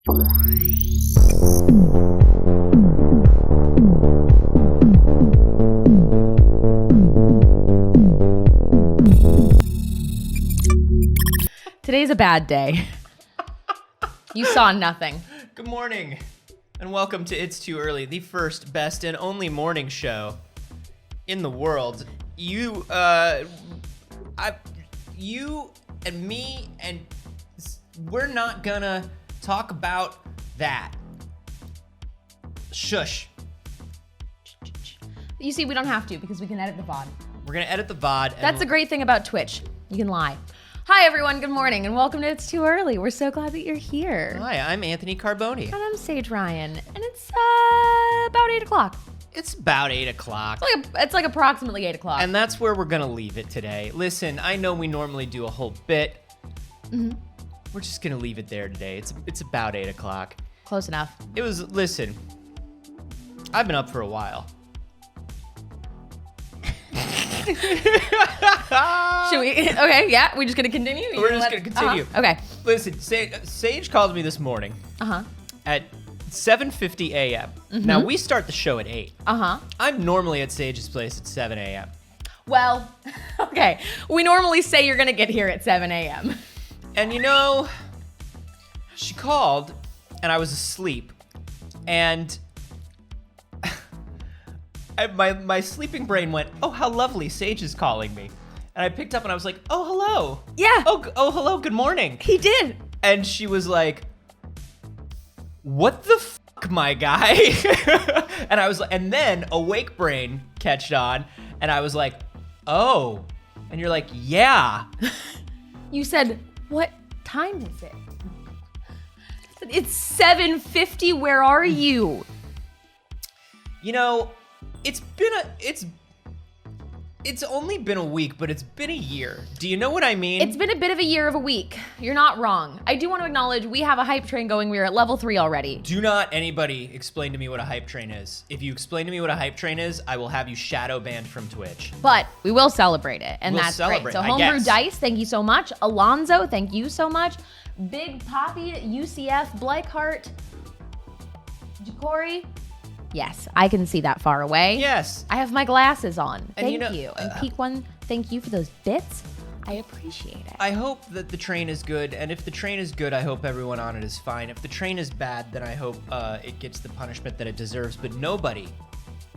Today's a bad day. You saw nothing. Good morning, and welcome to It's Too Early, the first, best, and only morning show in the world. You and me, and we're not gonna talk about that. Shush. You see, we don't have to because we can edit the VOD. We're gonna edit the VOD. That's the great thing about Twitch. You can lie. Hi, everyone. Good morning, and welcome to It's Too Early. We're so glad that you're here. Hi, I'm Anthony Carboni. And I'm Saige Ryan, and it's about 8 o'clock. It's about 8 o'clock. It's like approximately 8 o'clock. And that's where we're gonna leave it today. Listen, I know we normally do a whole bit. Mm-hmm. We're just gonna leave it there today. It's about 8 o'clock. Close enough. Listen, I've been up for a while. Should we? Okay, yeah, we're just gonna continue? We're just gonna continue. Okay. Listen, Saige called me this morning at 7:50 a.m. Mm-hmm. Now, we start the show at 8. I'm normally at Saige's place at 7 a.m. Well, okay. We normally say you're gonna get here at 7 a.m. And you know, she called, and I was asleep, and my sleeping brain went, oh, how lovely, Saige is calling me. And I picked up and I was like, oh, hello. Yeah. Oh, hello, good morning. He did. And she was like, what the fuck, my guy? And I was like, and then awake brain catched on, and I was like, oh. And you're like, yeah. You said, what time is it? I said, it's 7:50, where are you? You know, it's only been a week, but it's been a year. Do you know what I mean? It's been a bit of a year of a week. You're not wrong. I do want to acknowledge we have a hype train going. We're at level 3 already. Do not anybody explain to me what a hype train is. If you explain to me what a hype train is, I will have you shadow banned from Twitch. But we will celebrate it, and we'll that's celebrate, great. So Homebrew Dice, thank you so much. Alonzo, thank you so much. Big Poppy, UCF, Bleichart, Jacori. Yes, I can see that far away. Yes. I have my glasses on. And Thank you. And Peak One, thank you for those bits. I appreciate it. I hope that the train is good, and if the train is good, I hope everyone on it is fine. If the train is bad, then I hope it gets the punishment that it deserves, but nobody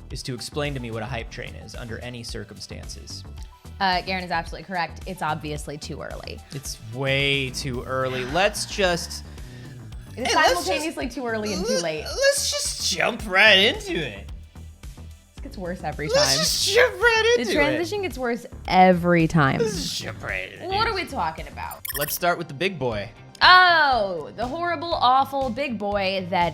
is to explain to me what a hype train is under any circumstances. Garen is absolutely correct. It's obviously too early. It's way too early. Let's just... It's simultaneously too early and too late. Let's just jump right into it. It gets worse every time. Let's just jump right into it. The transition gets worse every time. Let's just jump right into it. What are we talking about? Let's start with the big boy. Oh, the horrible, awful big boy that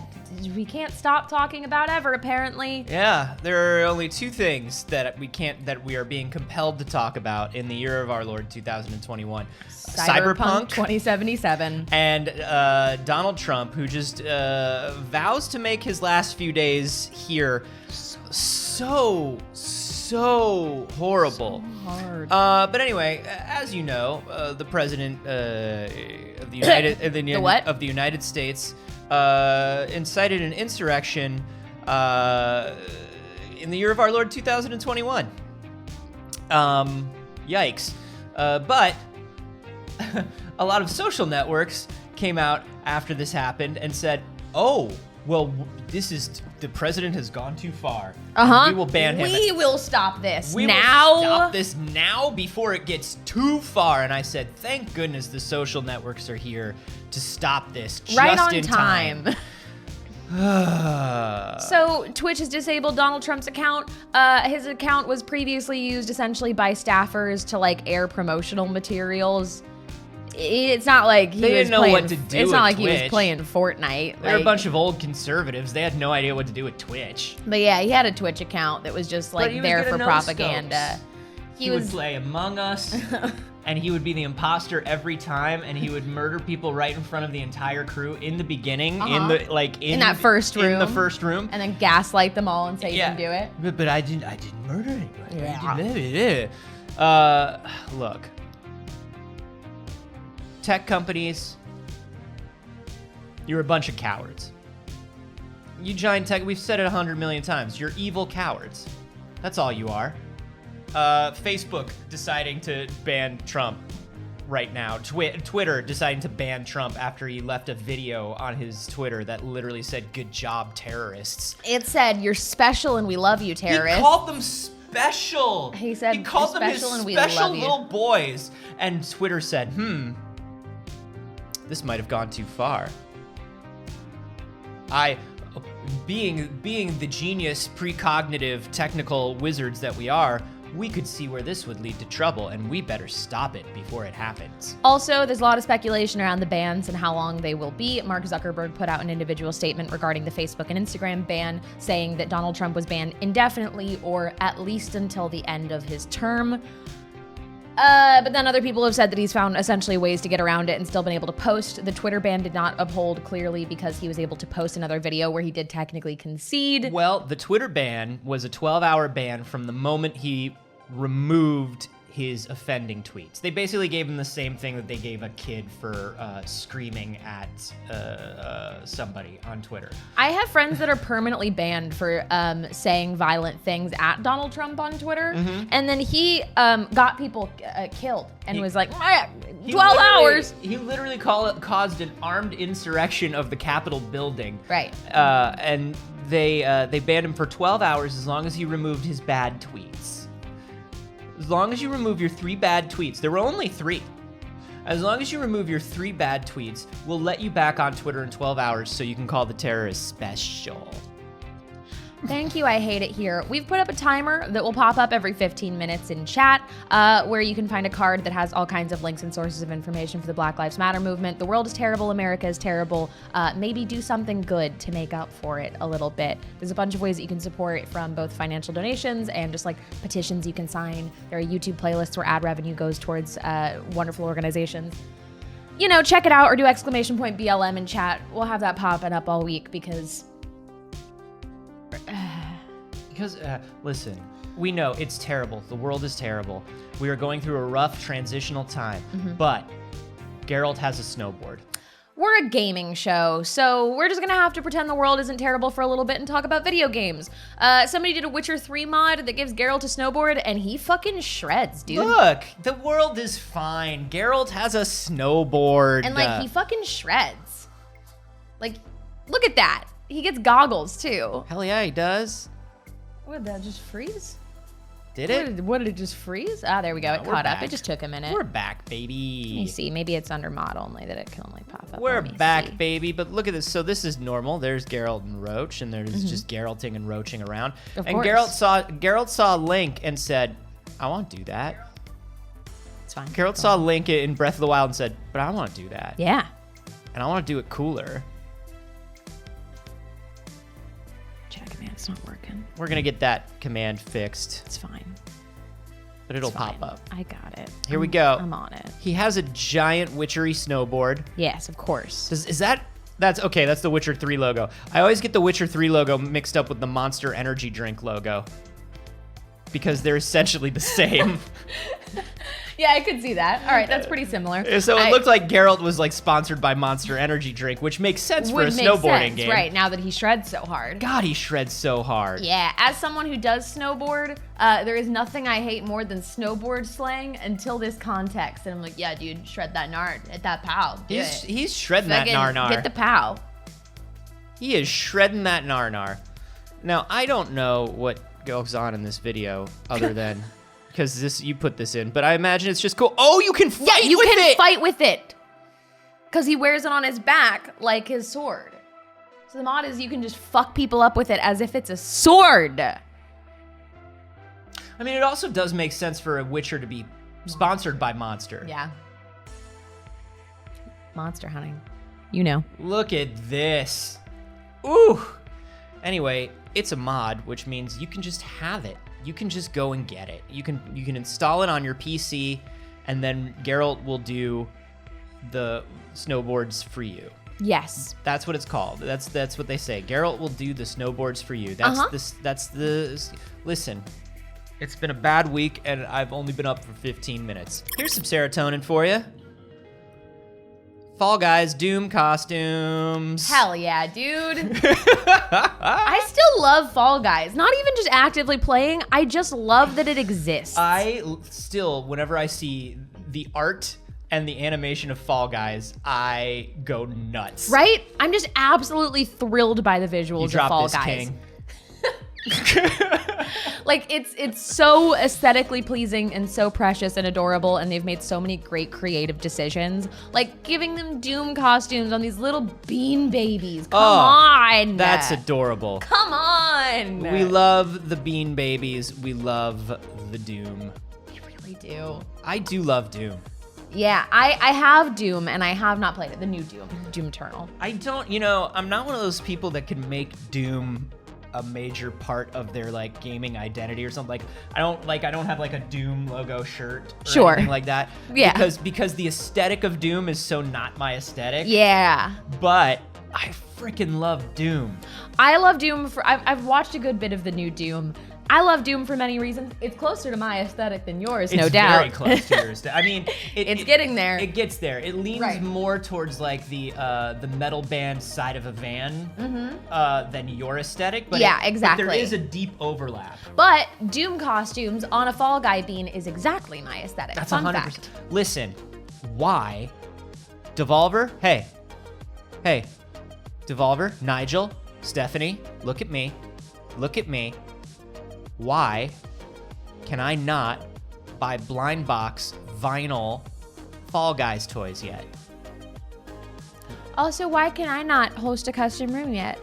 we can't stop talking about ever, apparently. Yeah, there are only two things that we are being compelled to talk about in the year of our Lord 2021. Cyberpunk 2077. And Donald Trump, who just vows to make his last few days here so horrible. So hard. But anyway, as you know, the president of the United States incited an insurrection in the year of our Lord 2021. Yikes. But a lot of social networks came out after this happened and said, oh, well, the president has gone too far. We will ban him. We will stop this We now. will stop this now before it gets too far. And I said, thank goodness the social networks are here to stop this right just on in time. So Twitch has disabled Donald Trump's account. His account was previously used essentially by staffers to like air promotional materials. It's not like he didn't know playing, what to do. It's not like Twitch. He was playing Fortnite. They're a bunch of old conservatives. They had no idea what to do with Twitch. But yeah, he had a Twitch account that was just like there for propaganda. He would play Among Us, and he would be the imposter every time, and he would murder people right in front of the entire crew in the beginning, in that first room, in the first room, and then gaslight them all and say you didn't do it. But I didn't murder anybody. Yeah. Look. Tech companies, You're a bunch of cowards. You giant tech, we've said it 100 million times. You're evil cowards. That's all you are. Facebook deciding to ban Trump right now. Twitter deciding to ban Trump after he left a video on his Twitter that literally said, "Good job, terrorists." It said, "You're special and we love you, terrorists." He called them special. He said, he called them his special and we special love you. little boys. And Twitter said, this might have gone too far. Being the genius, precognitive, technical wizards that we are, we could see where this would lead to trouble, and we better stop it before it happens. Also, there's a lot of speculation around the bans and how long they will be. Mark Zuckerberg put out an individual statement regarding the Facebook and Instagram ban, saying that Donald Trump was banned indefinitely or at least until the end of his term. But then other people have said that he's found essentially ways to get around it and still been able to post. The Twitter ban did not uphold clearly because he was able to post another video where he did technically concede. Well, the Twitter ban was a 12-hour ban from the moment he removed his offending tweets. They basically gave him the same thing that they gave a kid for screaming at somebody on Twitter. I have friends that are permanently banned for saying violent things at Donald Trump on Twitter. And then he got people killed and was like, 12 hours. He literally caused an armed insurrection of the Capitol building. Right. And they banned him for 12 hours as long as he removed his bad tweets. As long as you remove your 3 bad tweets, there were only 3. As long as you remove your 3 bad tweets, we'll let you back on Twitter in 12 hours so you can call the terrorists special. Thank you, I hate it here. We've put up a timer that will pop up every 15 minutes in chat, where you can find a card that has all kinds of links and sources of information for the Black Lives Matter movement. The world is terrible, America is terrible. Maybe do something good to make up for it a little bit. There's a bunch of ways that you can support from both financial donations and just like petitions you can sign. There are YouTube playlists where ad revenue goes towards wonderful organizations. You know, check it out or do !BLM in chat. We'll have that popping up all week because listen, we know it's terrible. The world is terrible. We are going through a rough transitional time, but Geralt has a snowboard. We're a gaming show, so we're just gonna have to pretend the world isn't terrible for a little bit and talk about video games. Somebody did a Witcher 3 mod that gives Geralt a snowboard, and he fucking shreds, dude. Look, the world is fine. Geralt has a snowboard. And like, he fucking shreds. Like, look at that. He gets goggles, too. Hell yeah, he does. What, did that just freeze? Did it? What, did it just freeze? Ah, there we go. It caught up. It just took a minute. We're back, baby. Let me see. Maybe it's under mod only that it can only pop up. We're back, baby. But look at this. So this is normal. There's Geralt and Roach, and there's just Geralting and Roaching around. Of and course. Geralt saw Link and said, "I want to do that." It's fine. Geralt saw Link in Breath of the Wild and said, "But I want to do that." Yeah. And I want to do it cooler. Chat command's not working. We're gonna get that command fixed, It's fine. but it'll It's pop fine. up. I got it. Here we go. I'm on it. He has a giant witchery snowboard. Yes, of course. That's okay, that's the Witcher 3 logo. I always get the Witcher 3 logo mixed up with the Monster Energy drink logo, because they're essentially the same. Yeah, I could see that. All right, that's pretty similar. So it looked like Geralt was like sponsored by Monster Energy drink, which makes sense for a snowboarding game. Right, now that he shreds so hard. God, he shreds so hard. Yeah, as someone who does snowboard, there is nothing I hate more than snowboard slang until this context. And I'm like, yeah, dude, shred that nard at that pow. He's shredding that Fucking nar-nar. Get the pow. He is shredding that nar-nar. Now, I don't know what goes on in this video other than... Because you put this in, but I imagine it's just cool. Oh, you can fight with it! Yeah, you can fight with it! Because he wears it on his back like his sword. So the mod is you can just fuck people up with it as if it's a sword. I mean, it also does make sense for a Witcher to be sponsored by Monster. Yeah. Monster hunting. You know. Look at this. Ooh. Anyway, it's a mod, which means you can just have it. You can just go and get it. You can install it on your PC, and then Geralt will do the snowboards for you. Yes. That's what it's called. That's what they say. Geralt will do the snowboards for you. Listen. It's been a bad week, and I've only been up for 15 minutes. Here's some serotonin for you. Fall Guys Doom costumes. Hell yeah, dude. I still love Fall Guys. Not even just actively playing. I just love that it exists. I still, whenever I see the art and the animation of Fall Guys, I go nuts. Right? I'm just absolutely thrilled by the visuals of Fall Guys. King. Like it's so aesthetically pleasing and so precious and adorable, and they've made so many great creative decisions, like giving them Doom costumes on these little bean babies. Come on, that's adorable. Come on, We love the Bean Babies. We love the Doom. We really do. I do love Doom. Yeah, I have Doom, and I have not played it. The new Doom Eternal. I don't, I'm not one of those people that can make Doom a major part of their like gaming identity or something. Like I don't have like a Doom logo shirt or anything like that. Yeah. Because the aesthetic of Doom is so not my aesthetic. Yeah. But I freaking love Doom. I love Doom I've watched a good bit of the new Doom. I love Doom for many reasons. It's closer to my aesthetic than yours, no doubt. It's very close to yours. I mean, it's getting there. It gets there. It leans more towards like the metal band side of a van than your aesthetic. But yeah, exactly. But there is a deep overlap. But Doom costumes on a Fall Guy bean is exactly my aesthetic. That's Fun 100%. fact. Listen, why, Devolver? Hey, Devolver, Nigel, Stephanie, look at me. Why can I not buy blind box vinyl Fall Guys toys yet? Also, why can I not host a custom room yet?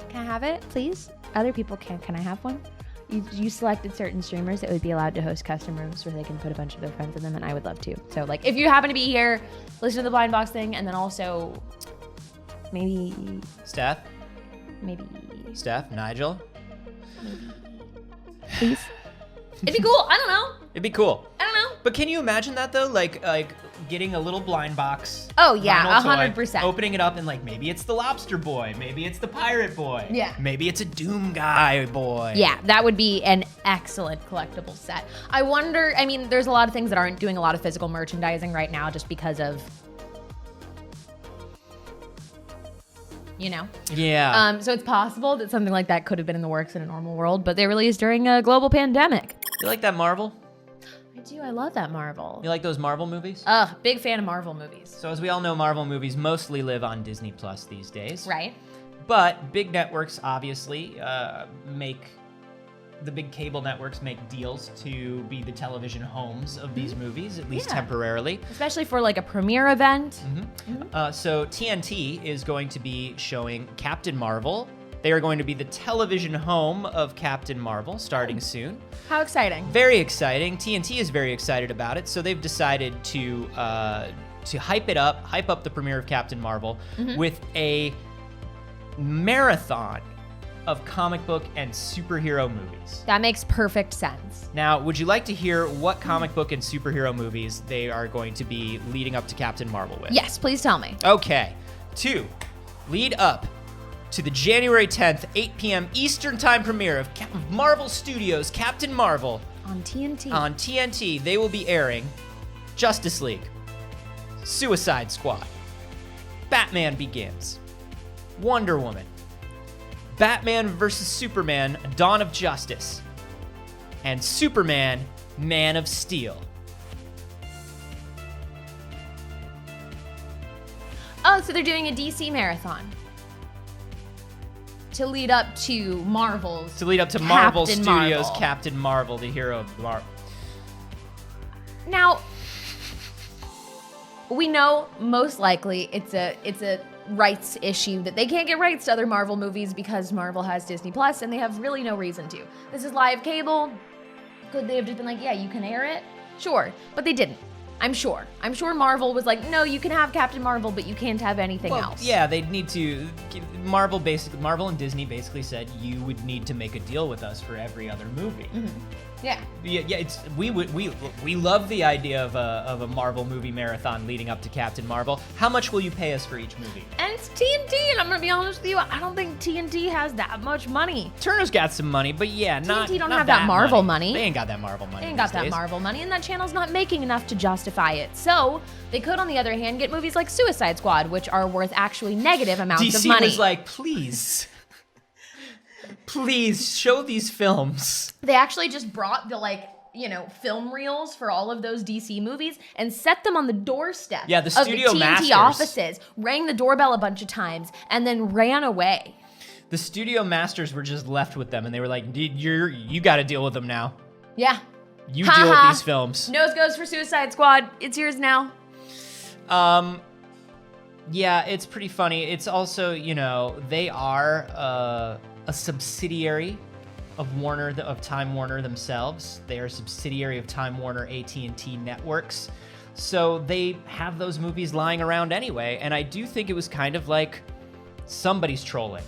Can I have it, please? Other people can. Can I have one? You selected certain streamers that would be allowed to host custom rooms where they can put a bunch of their friends in them, and I would love to. So, like, if you happen to be here, listen to the blind box thing, and then also maybe Steph, Nigel. Please. It'd be cool. I don't know. It'd be cool. I don't know. But can you imagine that though? Like getting a little blind box. Oh yeah, vinyl 100%. Toy, opening it up and like maybe it's the lobster boy, maybe it's the pirate boy. Yeah. Maybe it's a Doom guy boy. Yeah, that would be an excellent collectible set. I wonder, I mean, there's a lot of things that aren't doing a lot of physical merchandising right now just because of, Yeah. So it's possible that something like that could have been in the works in a normal world, but they released during a global pandemic. You like that Marvel? I do. I love that Marvel. You like those Marvel movies? Big fan of Marvel movies. So as we all know, Marvel movies mostly live on Disney Plus these days. Right. But big networks obviously the big cable networks make deals to be the television homes of these movies, at least temporarily. Especially for like a premiere event. So TNT is going to be showing Captain Marvel. They are going to be the television home of Captain Marvel starting soon. How exciting. Very exciting. TNT is very excited about it. So they've decided to hype up the premiere of Captain Marvel with a marathon of comic book and superhero movies. That makes perfect sense. Now, would you like to hear what comic book and superhero movies they are going to be leading up to Captain Marvel with? Yes, please tell me. Okay. 2, lead up to the January 10th, 8 p.m. Eastern Time premiere of Marvel Studios' Captain Marvel. On TNT. On TNT, they will be airing Justice League, Suicide Squad, Batman Begins, Wonder Woman, Batman vs. Superman, Dawn of Justice, and Superman, Man of Steel. Oh, so they're doing a DC marathon to lead up to Marvel's. To lead up to Marvel Captain Studios' Marvel. Captain Marvel, the hero of Marvel. Now, we know most likely it's a rights issue that they can't get rights to other Marvel movies because Marvel has Disney Plus and they have really no reason to. This is live cable. Could they have just been like, yeah, you can air it? Sure, but they didn't. I'm sure Marvel was like, no, you can have Captain Marvel, but you can't have anything else. Yeah, they'd need to. Marvel and Disney basically said you would need to make a deal with us for every other movie. Yeah. Yeah, we love the idea of a Marvel movie marathon leading up to Captain Marvel. How much will you pay us for each movie? And it's TNT, and I'm gonna be honest with you, I don't think TNT has that much money. Turner's got some money, but yeah, TNT don't not have that Marvel money. They ain't got that Marvel money. They ain't got that Marvel money, and that channel's not making enough to justify it. So they could, on the other hand, get movies like Suicide Squad, which are worth actually negative amounts of money. DC was like, please. Please show these films. They actually just brought the film reels for all of those DC movies and set them on the doorstep the studio of the TNT masters. offices, rang the doorbell a bunch of times, and then ran away. The studio masters were just left with them, and they were like, you got to deal with them now. Yeah. You deal with these films. Nose goes for Suicide Squad. It's yours now. Yeah, it's pretty funny. It's also, they are a subsidiary of Time Warner themselves. They are a subsidiary of Time Warner AT&T Networks. So they have those movies lying around anyway, and I do think it was kind of like somebody's trolling.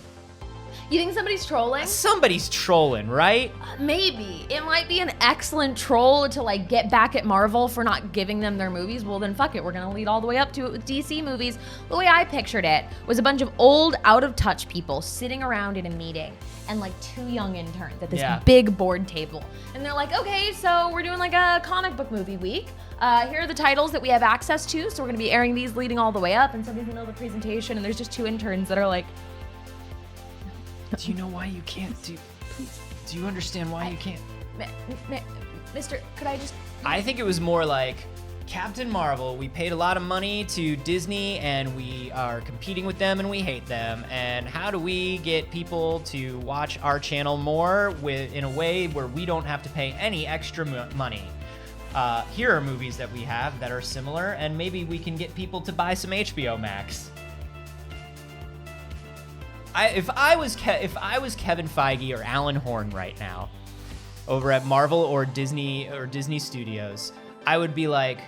You think somebody's trolling? Somebody's trolling, right? Maybe. It might be an excellent troll to get back at Marvel for not giving them their movies. Well, then fuck it. We're going to lead all the way up to it with DC movies. The way I pictured it was a bunch of old, out-of-touch people sitting around in a meeting and 2 young interns at this big board table. And they're like, okay, so we're doing a comic book movie week. Here are the titles that we have access to. So we're going to be airing these leading all the way up. And somebody's in the presentation, and there's just 2 interns that are like, do you know why you can't do? Please. Do you understand why you can't? Mister, could I just? I think it was more like Captain Marvel. We paid a lot of money to Disney, and we are competing with them, and we hate them. And how do we get people to watch our channel more in a way where we don't have to pay any extra money? Here are movies that we have that are similar, and maybe we can get people to buy some HBO Max. If I was Kevin Feige or Alan Horn right now, over at Marvel or Disney Studios, I would be like,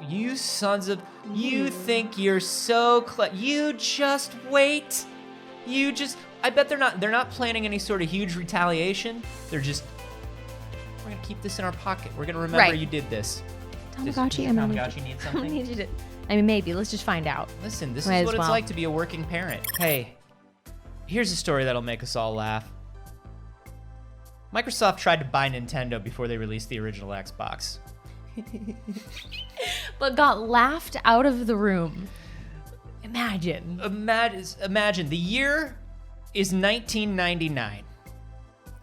you sons of, you think you're so you just wait. I bet they're not planning any sort of huge retaliation. They're just, we're gonna keep this in our pocket. We're gonna remember you did this. Tamagotchi, Tamagotchi need something? I need you to. I mean, maybe. Let's just find out. Listen, this is what it's like to be a working parent. Hey, here's a story that'll make us all laugh. Microsoft tried to buy Nintendo before they released the original Xbox. But got laughed out of the room. Imagine. Imagine. The year is 1999.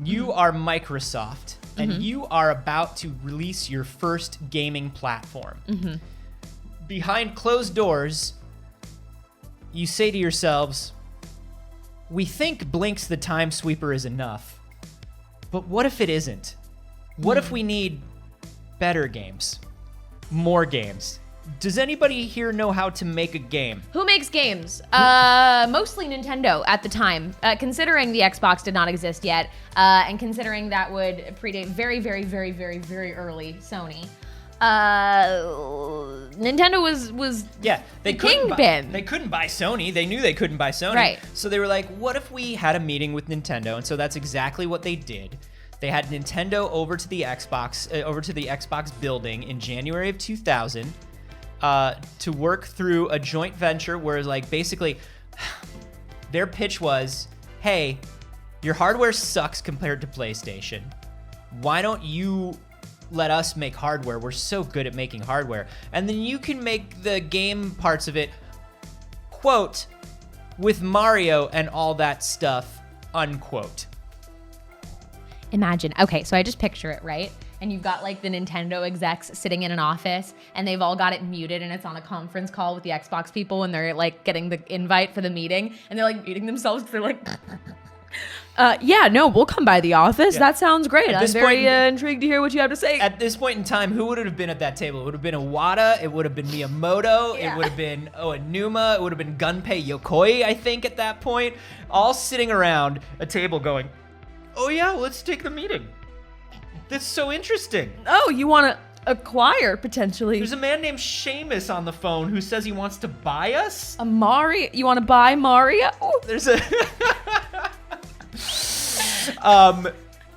You are Microsoft, and you are about to release your first gaming platform. Mm-hmm. Behind closed doors, you say to yourselves, we think Blink's the Time Sweeper is enough, but what if it isn't? What if we need better games? More games? Does anybody here know how to make a game? Who makes games? Mostly Nintendo at the time, considering the Xbox did not exist yet, and considering that would predate very, very, very, very, very early Sony. Nintendo was they kingpin. They couldn't buy Sony. They knew they couldn't buy Sony. Right. So they were like, what if we had a meeting with Nintendo? And so that's exactly what they did. They had Nintendo over to the Xbox building in January of 2000 to work through a joint venture where basically their pitch was, hey, your hardware sucks compared to PlayStation. Why don't you let us make hardware? We're so good at making hardware. And then you can make the game parts of it, quote, with Mario and all that stuff, unquote. Imagine. Okay, so I just picture it, right? And you've got the Nintendo execs sitting in an office, and they've all got it muted, and it's on a conference call with the Xbox people, and they're getting the invite for the meeting, and they're muting themselves because they're like, yeah, no, we'll come by the office. Yeah. That sounds great. I'm very intrigued to hear what you have to say. At this point in time, who would it have been at that table? It would have been Iwata. It would have been Miyamoto. Yeah. It would have been Aonuma. It would have been Gunpei Yokoi, I think, at that point. All sitting around a table going, oh yeah, let's take the meeting. That's so interesting. Oh, you want to acquire, potentially. There's a man named Seamus on the phone who says he wants to buy us. A Mario? You want to buy Mario? There's a...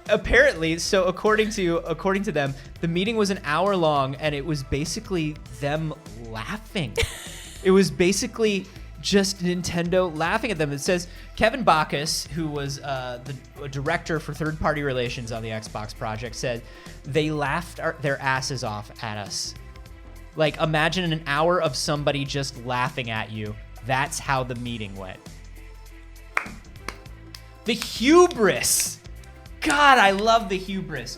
apparently, so according to them, the meeting was an hour long, and it was basically them laughing. It was basically just Nintendo laughing at them. It says Kevin Bacchus, who was the director for third-party relations on the Xbox project, said they laughed their asses off at us. Like, imagine an hour of somebody just laughing at you. That's how the meeting went. The hubris. God, I love the hubris.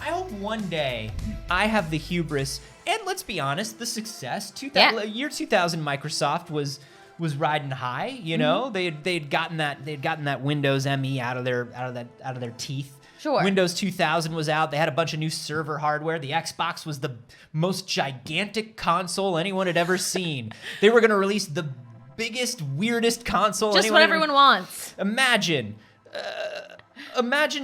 I hope one day I have the hubris, and let's be honest, the success. Year 2000 Microsoft was riding high, you know? They'd gotten that Windows ME out of their teeth. Sure. Windows 2000 was out. They had a bunch of new server hardware. The Xbox was the most gigantic console anyone had ever seen. They were going to release the biggest, weirdest console. Just what everyone wants. Imagine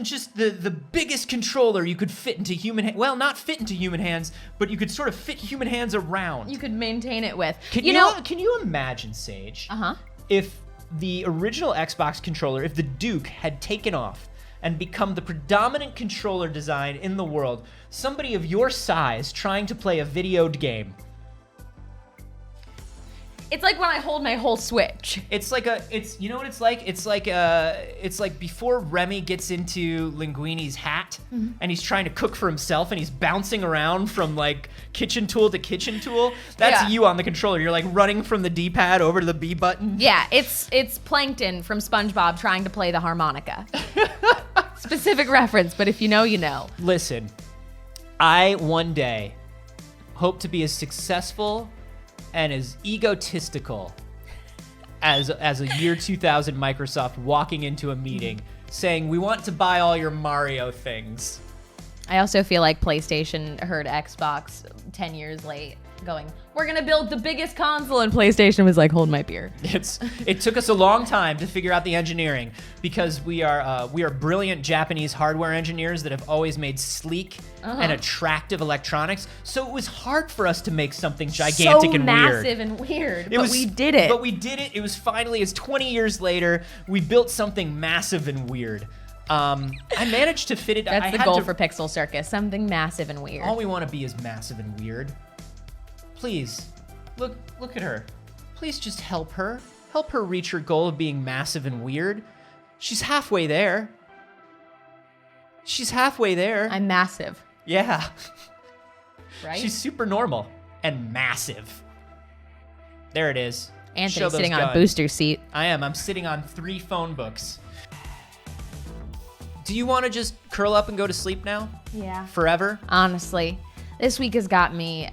just the biggest controller you could fit into human hands. Well, not fit into human hands, but you could sort of fit human hands around. You could maintain it with. Can you imagine, Saige? If the original Xbox controller, if the Duke had taken off and become the predominant controller design in the world, somebody of your size trying to play a video game. It's like when I hold my whole Switch. You know what it's like? It's like before Remy gets into Linguini's hat, and he's trying to cook for himself, and he's bouncing around from like kitchen tool to kitchen tool. That's you on the controller. You're like running from the D-pad over to the B button. Yeah, it's Plankton from SpongeBob trying to play the harmonica. Specific reference, but if you know, you know. Listen, I one day hope to be as successful and as egotistical as a year 2000 Microsoft walking into a meeting saying, we want to buy all your Mario things. I also feel like PlayStation heard Xbox 10 years late going, we're going to build the biggest console, and PlayStation was like, hold my beer. It took us a long time to figure out the engineering because we are brilliant Japanese hardware engineers that have always made sleek and attractive electronics. So it was hard for us to make something gigantic and weird. Massive and weird, but we did it. But we did it. It was finally, it's 20 years later, we built something massive and weird. I managed to fit it. That's the goal for PixelCircus, something massive and weird. All we want to be is massive and weird. Please, look at her. Please just help her. Help her reach her goal of being massive and weird. She's halfway there. I'm massive. Yeah. Right? She's super normal and massive. There it is. Anthony's sitting on a booster seat. I am. I'm sitting on 3 phone books. Do you want to just curl up and go to sleep now? Yeah. Forever? Honestly. This week has got me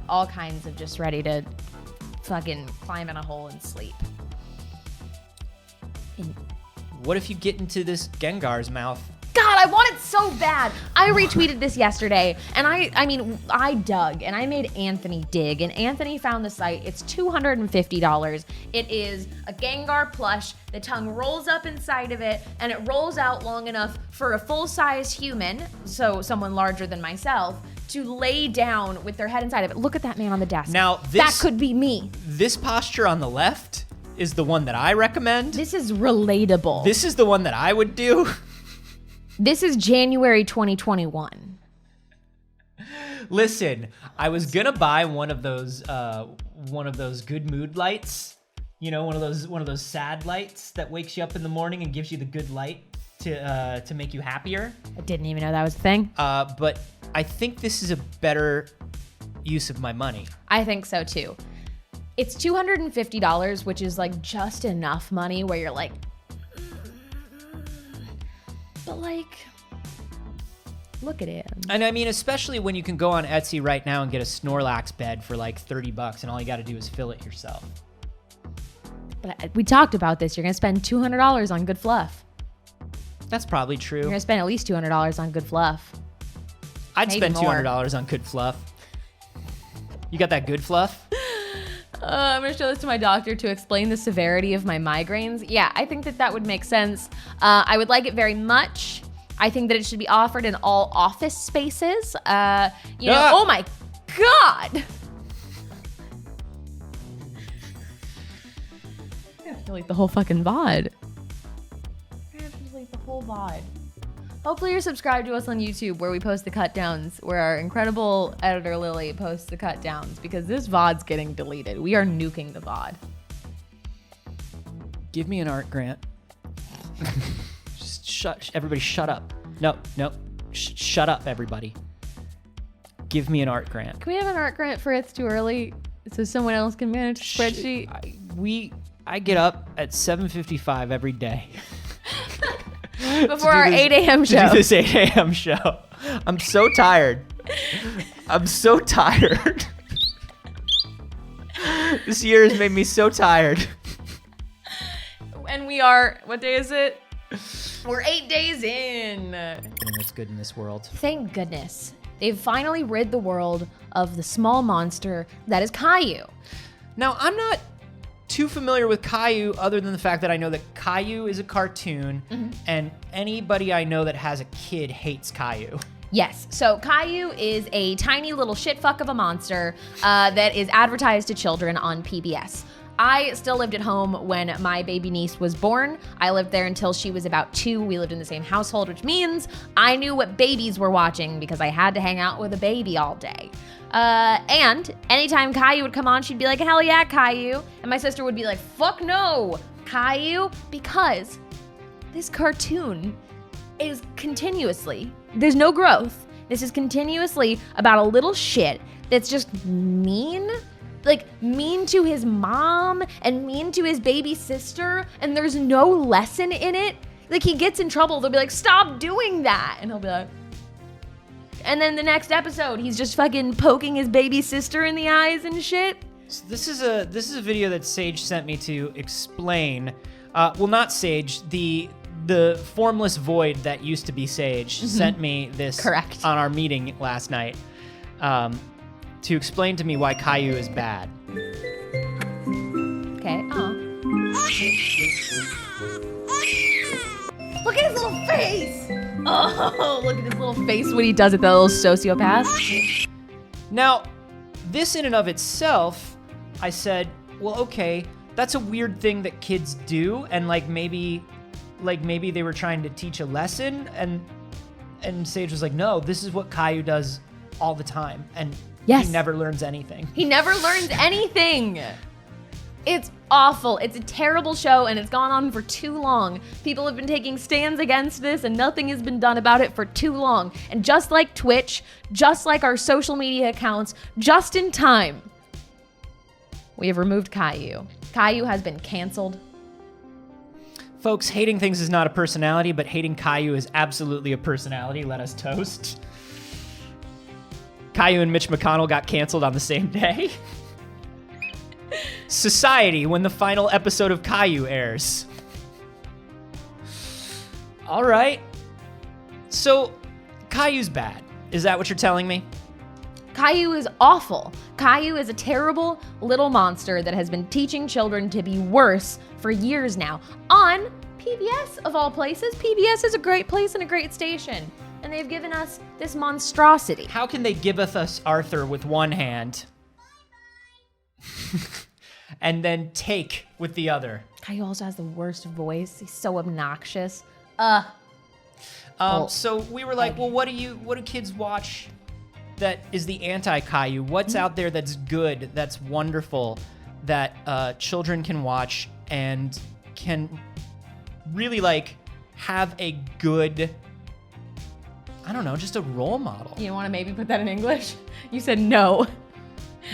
all kinds of just ready to fucking climb in a hole and sleep. What if you get into this Gengar's mouth? God, I want it so bad. I retweeted this yesterday, and I dug, and I made Anthony dig, and Anthony found the site. It's $250. It is a Gengar plush. The tongue rolls up inside of it, and it rolls out long enough for a full-size human, so someone larger than myself, to lay down with their head inside of it. Look at that man on the desk. Now, that could be me. This posture on the left is the one that I recommend. This is relatable. This is the one that I would do. This is January 2021. Listen, I was gonna buy one of those good mood lights. You know, one of those sad lights that wakes you up in the morning and gives you the good light to make you happier. I didn't even know that was a thing. But I think this is a better use of my money. I think so too. It's $250, which is like just enough money where you're like, but like, look at him. And I mean, especially when you can go on Etsy right now and get a Snorlax bed for like $30 and all you got to do is fill it yourself. But we talked about this. You're going to spend $200 on good fluff. That's probably true. You're going to spend at least $200 on good fluff. I'd Maybe spend more. $200 on good fluff. You got that good fluff? I'm going to show this to my doctor to explain the severity of my migraines. Yeah, I think that would make sense. I would like it very much. I think that it should be offered in all office spaces. Oh my God. I have to delete the whole fucking VOD. I have to delete the whole VOD. Hopefully you're subscribed to us on YouTube where we post the cut downs, where our incredible editor Lily posts the cut downs, because this VOD's getting deleted. We are nuking the VOD. Give me an art grant. Just everybody shut up. No. Shut up, everybody. Give me an art grant. Can we have an art grant for It's Too Early so someone else can manage the spreadsheet? I get up at 7:55 every day. Before our 8 a.m. show. To do this 8 a.m. show. I'm so tired. This year has made me so tired. And we are, what day is it? We're 8 days in. Everything that's good in this world. Thank goodness. They've finally rid the world of the small monster that is Caillou. Now, I'm not too familiar with Caillou other than the fact that I know that Caillou is a cartoon, and anybody I know that has a kid hates Caillou. Yes, so Caillou is a tiny little shitfuck of a monster that is advertised to children on PBS. I still lived at home when my baby niece was born. I lived there until she was about 2. We lived in the same household, which means I knew what babies were watching because I had to hang out with a baby all day. And anytime Caillou would come on, she'd be like, hell yeah, Caillou. And my sister would be like, fuck no, Caillou, because this cartoon is continuously, there's no growth. This is continuously about a little shit that's just mean. Like, mean to his mom and mean to his baby sister, and there's no lesson in it. Like, he gets in trouble, they'll be like, stop doing that, and he'll be like, and then the next episode, he's just fucking poking his baby sister in the eyes and shit. So this is a video that Saige sent me to explain, well, not Saige, the formless void that used to be Saige sent me this Correct. On our meeting last night. To explain to me why Caillou is bad. Okay, Look at his little face! Oh, look at his little face when he does it, that little sociopath. Now, this in and of itself, I said, well, okay, that's a weird thing that kids do, and maybe they were trying to teach a lesson, and Saige was like, no, this is what Caillou does all the time, and yes. He never learns anything. He never learns anything. It's awful. It's a terrible show, and it's gone on for too long. People have been taking stands against this, and nothing has been done about it for too long. And just like Twitch, just like our social media accounts, just in time, we have removed Caillou. Caillou has been canceled. Folks, hating things is not a personality, but hating Caillou is absolutely a personality. Let us toast. Caillou and Mitch McConnell got canceled on the same day. Society when the final episode of Caillou airs. All right. So, Caillou's bad. Is that what you're telling me? Caillou is awful. Caillou is a terrible little monster that has been teaching children to be worse for years now. On PBS, of all places. PBS is a great place and a great station. And they've given us this monstrosity. How can they giveth us Arthur with one hand and then take with the other? Caillou also has the worst voice. He's so obnoxious. So we were like, well, what do kids watch that is the anti-Caillou? What's out there that's good, that's wonderful, that children can watch and can really have a good, I don't know, just a role model. You want to maybe put that in English? You said no.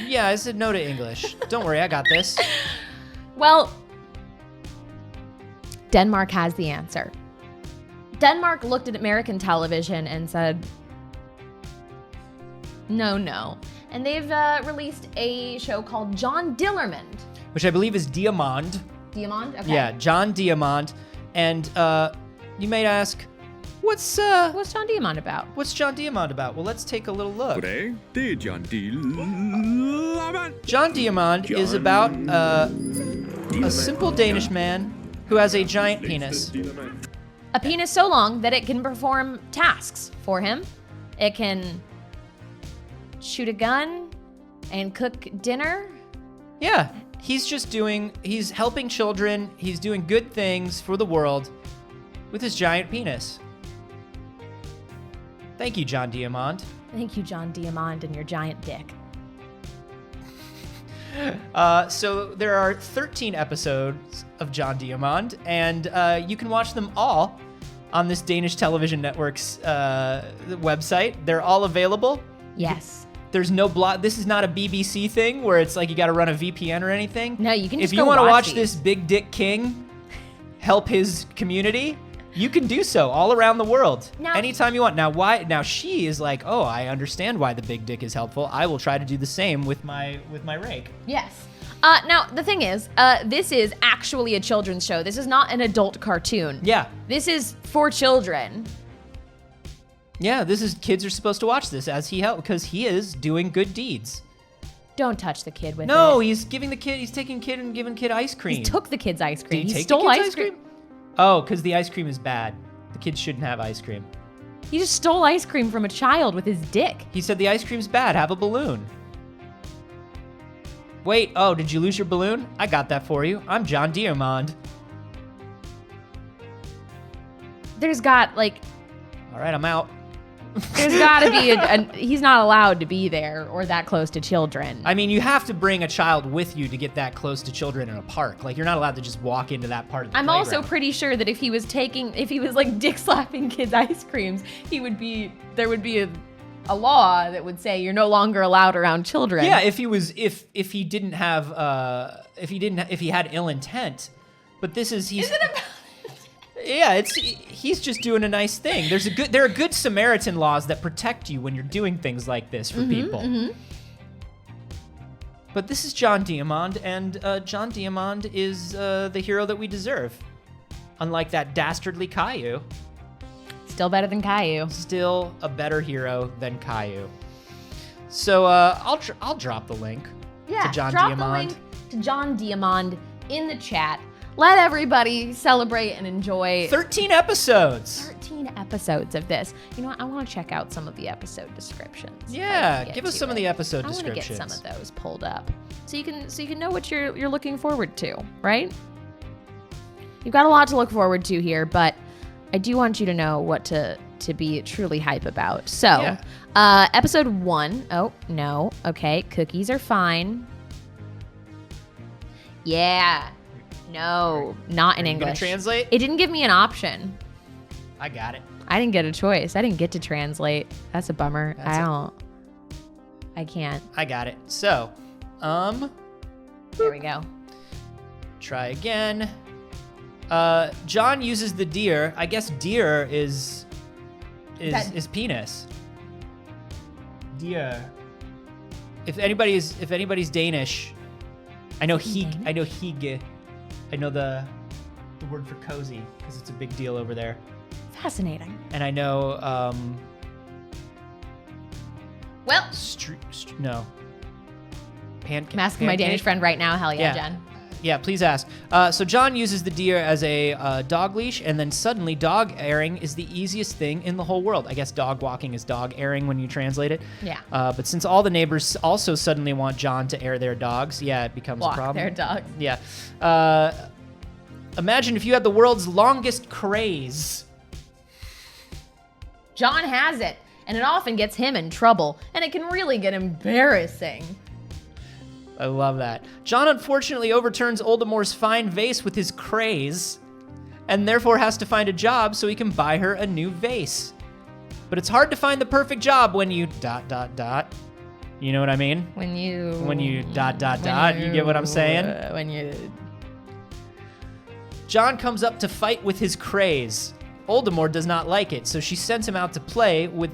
Yeah, I said no to English. Don't worry, I got this. Well, Denmark has the answer. Denmark looked at American television and said, no. And they've released a show called John Dillermand. Which I believe is Diamond. Diamond? Okay. Yeah, John Diamond. And you might ask, what's John Diamond about? What's John Diamond about? Well, let's take a little look. Goddag, det er John Diamond. John Diamond is about a simple Danish man who has a giant penis. A penis so long that it can perform tasks for him. It can shoot a gun and cook dinner. Yeah, he's helping children. He's doing good things for the world with his giant penis. Thank you, John Diamond. Thank you, John Diamond, and your giant dick. So there are 13 episodes of John Diamond, and you can watch them all on this Danish television network's website. They're all available. Yes. There's no block. This is not a BBC thing where it's like you got to run a VPN or anything. No, you can just If you go want to watch these. this big dick king help his community, you can do so all around the world. Now- Anytime you want. Now she is like, oh, I understand why the big dick is helpful. I will try to do the same with my rake. Yes. Now, the thing is, this is actually a children's show. This is not an adult cartoon. Yeah. This is for children. Yeah, kids are supposed to watch this as he helped because he is doing good deeds. Don't touch the kid with No, it. he's taking kid and giving kid ice cream. He took the kid's ice cream. Did he take stole the kid's ice cream. Oh, because the ice cream is bad. The kids shouldn't have ice cream. He just stole ice cream from a child with his dick. He said the ice cream's bad. Have a balloon. Wait, oh, did you lose your balloon? I got that for you. I'm John Diamond. There's got, like, All right, I'm out. there's got to be he's not allowed to be there or that close to children. I mean, you have to bring a child with you to get that close to children in a park. Like, you're not allowed to just walk into that part of the I'm playground. also pretty sure that if he was like dick slapping kids' ice creams, there would be a law that would say you're no longer allowed around children. Yeah, if he had ill intent, but he's. Is it about? Yeah, he's just doing a nice thing. There are good Samaritan laws that protect you when you're doing things like this for people. Mm-hmm. But this is John Diamond, and John Diamond is the hero that we deserve. Unlike that dastardly Caillou. Still better than Caillou. Still a better hero than Caillou. So I'll drop the link to John drop Diamond. the link to John Diamond in the chat. Let everybody celebrate and enjoy 13 episodes. 13 episodes of this. You know what? I want to check out some of the episode descriptions. Yeah, give us some of the episode I want to descriptions. get some of those pulled up so you can know what you're looking forward to, right? You've got a lot to look forward to here, but I do want you to know what to be truly hype about. So, episode 1. Oh, no. Okay, cookies are fine. Yeah. No, not in Are you gonna English. translate? It didn't give me an option. I got it. I didn't get a choice. I didn't get to translate. That's a bummer. I can't. I got it. So, There we go. try again. John uses the deer. I guess deer is penis. Deer. If anybody's Danish, I know hig. I know the word for cozy because it's a big deal over there. Fascinating. And I know Well, no. I'm asking my Danish friend right now. Hell yeah, Yeah. Jen. Yeah, please ask. So John uses the deer as a dog leash, and then suddenly dog airing is the easiest thing in the whole world. I guess dog walking is dog airing when you translate it. Yeah. But since all the neighbors also suddenly want John to air their dogs, yeah, it becomes Walk a problem. their dog. Yeah. Imagine if you had the world's longest craze. John has it, and it often gets him in trouble, and it can really get embarrassing. I love that. John unfortunately overturns Oldemore's fine vase with his craze, and therefore has to find a job so he can buy her a new vase. But it's hard to find the perfect job when you ... You know what I mean? When you... You get what I'm saying? When you... John comes up to fight with his craze. Oldemore does not like it, so she sends him out to play with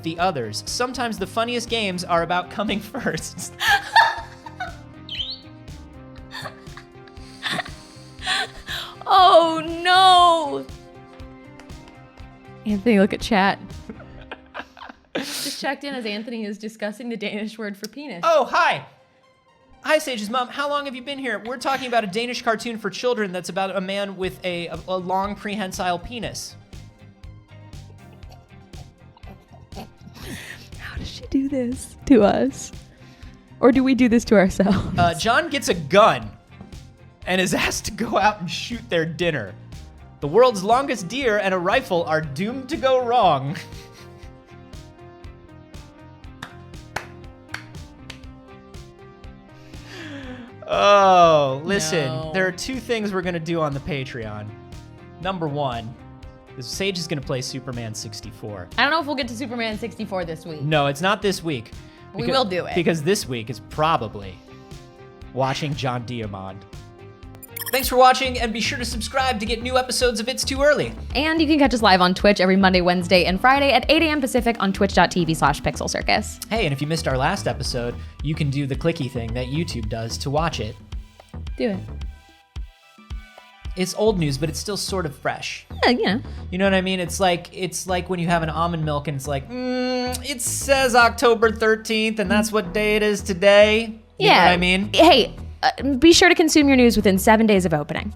the others. Sometimes the funniest games are about coming first. Oh, no! Anthony, look at chat. Just checked in as Anthony is discussing the Danish word for penis. Oh, hi! Hi, Saige's mom. How long have you been here? We're talking about a Danish cartoon for children that's about a man with a long prehensile penis. How does she do this to us? Or do we do this to ourselves? John gets a gun and is asked to go out and shoot their dinner. The world's longest deer and a rifle are doomed to go wrong. Oh, listen. No. There are two things we're gonna do on the Patreon. Number one, Saige is gonna play Superman 64. I don't know if we'll get to Superman 64 this week. No, it's not this week. We will do it. Because this week is probably watching John Diamond. Thanks for watching, and be sure to subscribe to get new episodes of It's Too Early. And you can catch us live on Twitch every Monday, Wednesday, and Friday at 8 a.m. Pacific on twitch.tv/PixelCircus. Hey, and if you missed our last episode, you can do the clicky thing that YouTube does to watch it. Do it. It's old news, but it's still sort of fresh. Yeah, you know. You know what I mean? It's like when you have an almond milk and it's like, it says October 13th, and that's what day it is today. You know what I mean? Hey, be sure to consume your news within 7 days of opening.